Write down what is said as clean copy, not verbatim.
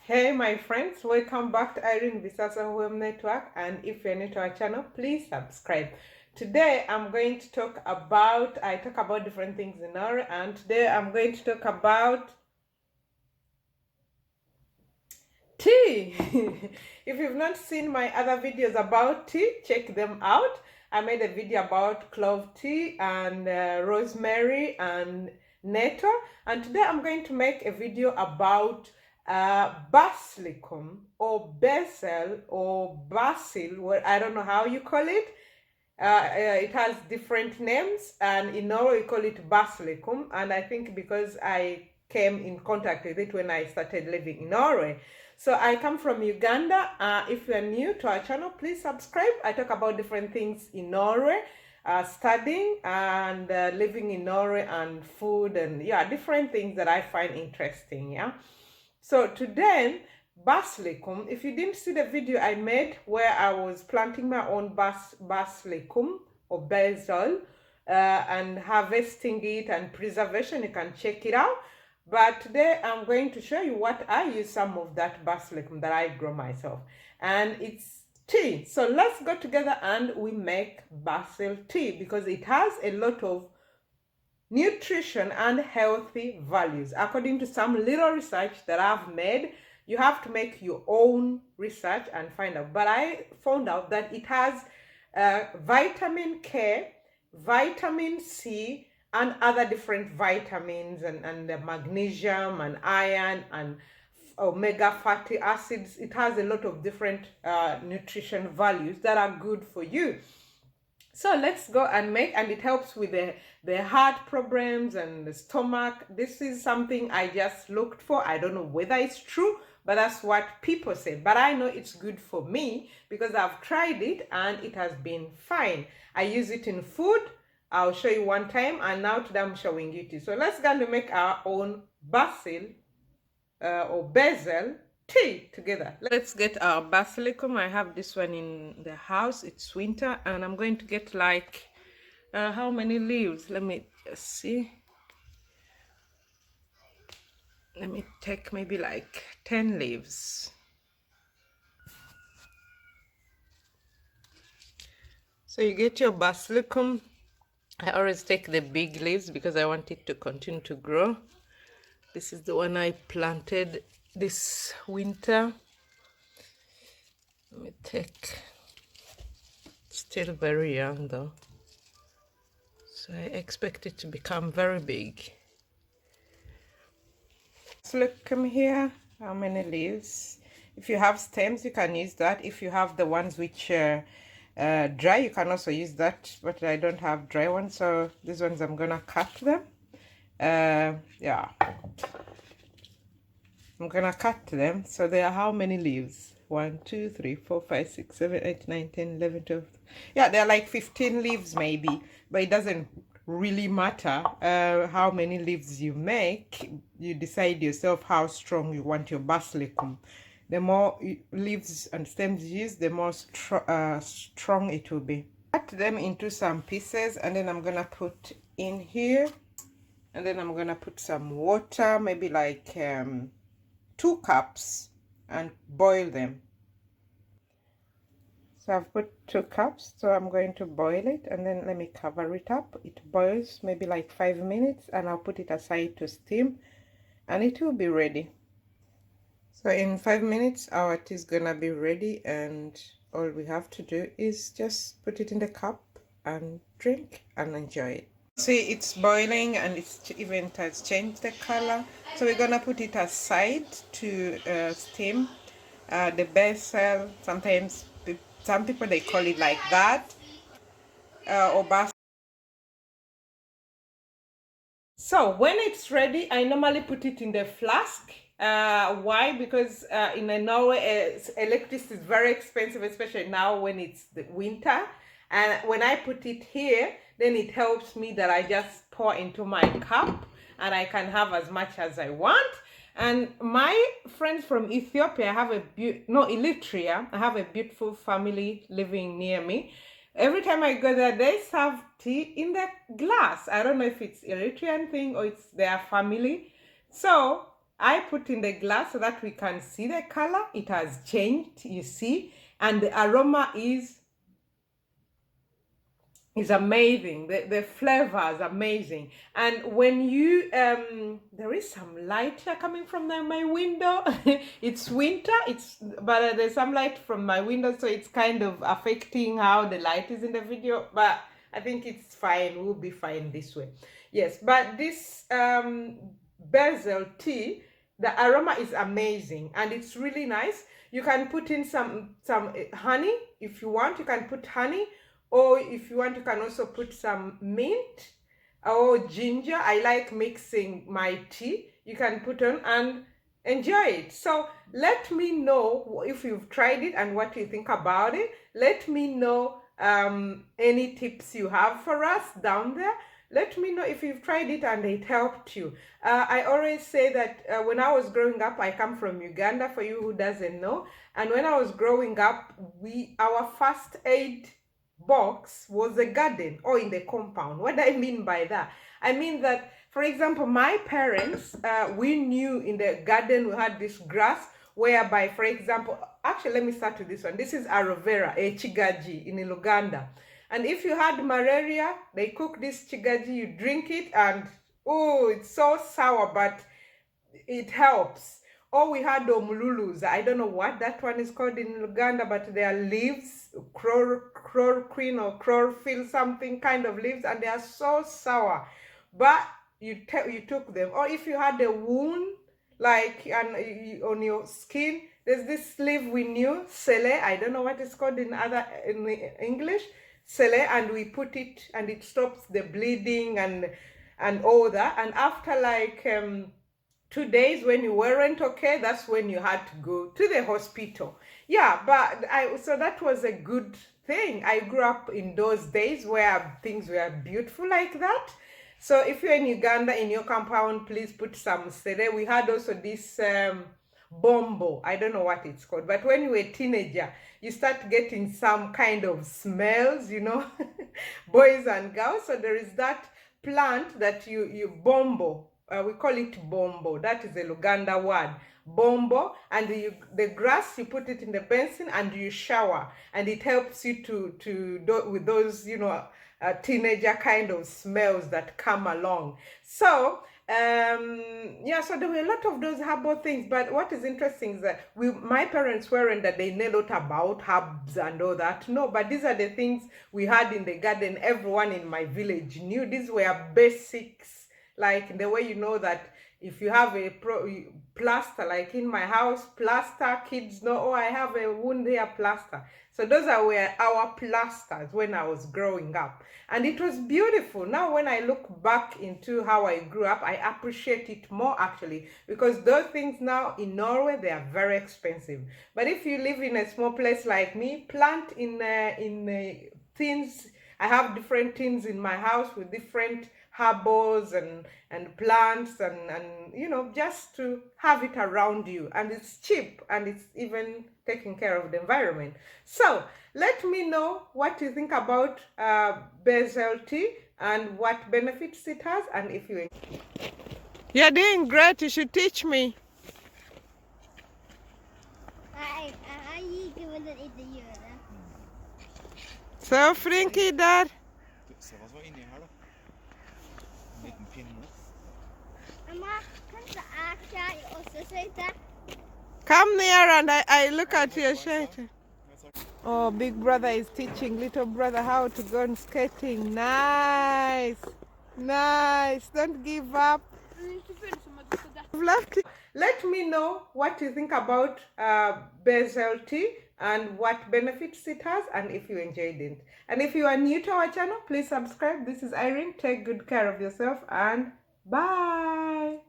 Hey my friends, welcome back to Irene Bisasso Hoem Network, and if you're new to our channel, please subscribe. Today I'm going to talk about, I talk about different things in Norway, and today I'm going to talk about tea. If you've not seen my other videos about tea, check them out. I made a video about clove tea and rosemary and nettle, and today I'm going to make a video about Basilikum or Basil or Basil, well, I don't know how you call it. It has different names, and in Norway we call it Basilikum, and I think because I came in contact with it when I started living in Norway. So I come from Uganda. If you are new to our channel, please subscribe. I talk about different things in Norway, studying and living in Norway, and food, and yeah, different things that I find interesting. Yeah. So today, Basilikum, if you didn't see the video I made where I was planting my own Basilikum or basil and harvesting it and preservation, you can check it out. But today I'm going to show you what I use some of that Basilikum that I grow myself. And it's tea. So let's go together and we make basil tea because it has a lot of nutrition and healthy values. According to some little research that I've made, you have to make your own research and find out. But I found out that it has vitamin K, vitamin C, and other different vitamins and magnesium and iron and omega fatty acids. It has a lot of different nutrition values that are good for you. So let's go and make, and it helps with the heart problems and the stomach. This is something I just looked for. I don't know whether it's true, but that's what people say. But I know it's good for me because I've tried it and it has been fine. I use it in food. I'll show you one time, and now today I'm showing you too. So let's go and make our own basil or basil tea together. Let's get our Basilikum. I have this one in the house. It's winter, and I'm going to get like how many leaves? Let me see. Let me take maybe like 10 leaves. So you get your Basilikum. I always take the big leaves because I want it to continue to grow. This is the one I planted this winter. Let me take, still very young though, so I expect it to become very big. So look, come here, how many leaves. If you have stems, you can use that. If you have the ones which dry, you can also use that, but I don't have dry ones, so these ones I'm gonna cut them. Yeah, I'm gonna cut them. So there are how many leaves? 1, 2, 3, 4, 5, 6, 7, 8, 9, 10, 11, 12. Yeah, there are like 15 leaves maybe, but it doesn't really matter how many leaves you make. You decide yourself how strong you want your Basilikum. The more leaves and stems you use, the more strong it will be. Cut them into some pieces, and then I'm gonna put in here, and then I'm gonna put some water, maybe like 2 cups, and boil them. So I've put 2 cups, so I'm going to boil it, and then let me cover it up. It boils maybe like 5 minutes, and I'll put it aside to steam, and it will be ready. So in 5 minutes our tea is gonna be ready, and all we have to do is just put it in the cup and drink and enjoy it. See, it's boiling, and it's even has changed the color. So we're gonna put it aside to steam. The basil, sometimes some people they call it like that, or basil. So when it's ready, I normally put it in the flask. Why? Because in Norway, electricity is very expensive, especially now when it's the winter. And when I put it here, then it helps me that I just pour into my cup, and I can have as much as I want. And my friends from Ethiopia, I have Eritrea, I have a beautiful family living near me. Every time I go there, they serve tea in the glass. I don't know if it's Eritrean thing or it's their family. So I put in the glass so that we can see the color. It has changed, you see, and the aroma is amazing. The flavor is amazing. And when you there is some light here coming from my window. It's winter, but there's some light from my window, so it's kind of affecting how the light is in the video, but I think it's fine. We'll be fine this way. Yes, but this basil tea, the aroma is amazing and it's really nice. You can put in some honey if you want. You can put honey, or if you want, you can also put some mint or ginger. I like mixing my tea. You can put on and enjoy it. So let me know if you've tried it and what you think about it. Let me know any tips you have for us down there. Let me know if you've tried it and it helped you. I always say that when I was growing up, I come from Uganda, for you who doesn't know. And when I was growing up, our first aid box was a garden or in the compound. What do I mean by that? I mean that, for example, my parents, we knew in the garden we had this grass whereby, for example, actually, let me start with this one. This is aloe vera, a chigaji in Uganda. And if you had malaria, they cook this chigaji, you drink it, and oh, it's so sour, but it helps. Or we had omululus. I don't know what that one is called in Uganda, but they are leaves, chloroquine or chlorophyll, something kind of leaves, and they are so sour. But you took them. Or if you had a wound, like on your skin, there's this leaf we knew, sele. I don't know what it's called in English. Sele, and we put it, and it stops the bleeding and all that. And after like 2 days, when you weren't okay, that's when you had to go to the hospital. Yeah, but so that was a good thing. I grew up in those days where things were beautiful like that. So if you're in Uganda, in your compound, please put some sele. We had also this bombo. I don't know what it's called, but when you were a teenager, you start getting some kind of smells, you know, boys and girls. So there is that plant that you bombo. We call it bombo. That is a Luganda word, bombo. And the grass, you put it in the basin and you shower, and it helps you to do with those, you know, teenager kind of smells that come along. So yeah, so there were a lot of those herbal things. But what is interesting is that my parents weren't that they knew a lot about herbs and all that. No, but these are the things we had in the garden. Everyone in my village knew. These were basics, like the way you know that if you have a plaster, like in my house, plaster, kids know, oh, I have a wound here, plaster. So those were our plasters when I was growing up. And it was beautiful. Now, when I look back into how I grew up, I appreciate it more actually, because those things now in Norway, they are very expensive. But if you live in a small place like me, plant in tins. I have different tins in my house with different herbals and plants and you know, just to have it around you. And it's cheap, and it's even taking care of the environment. So let me know what you think about basil tea and what benefits it has, and if you... You're doing great. You should teach me. Så flink i der. Se hva som var inni her da. En liten pinne. Mamma, kanskje jeg også skøyter? Come near and I look at your shirt. Oh, big brother is teaching little brother how to go on skating. Nice. Nice. Don't give up. Let me know what you think about basil tea and what benefits it has, and if you enjoyed it. And if you are new to our channel, please subscribe. This is Irene. Take good care of yourself, and bye.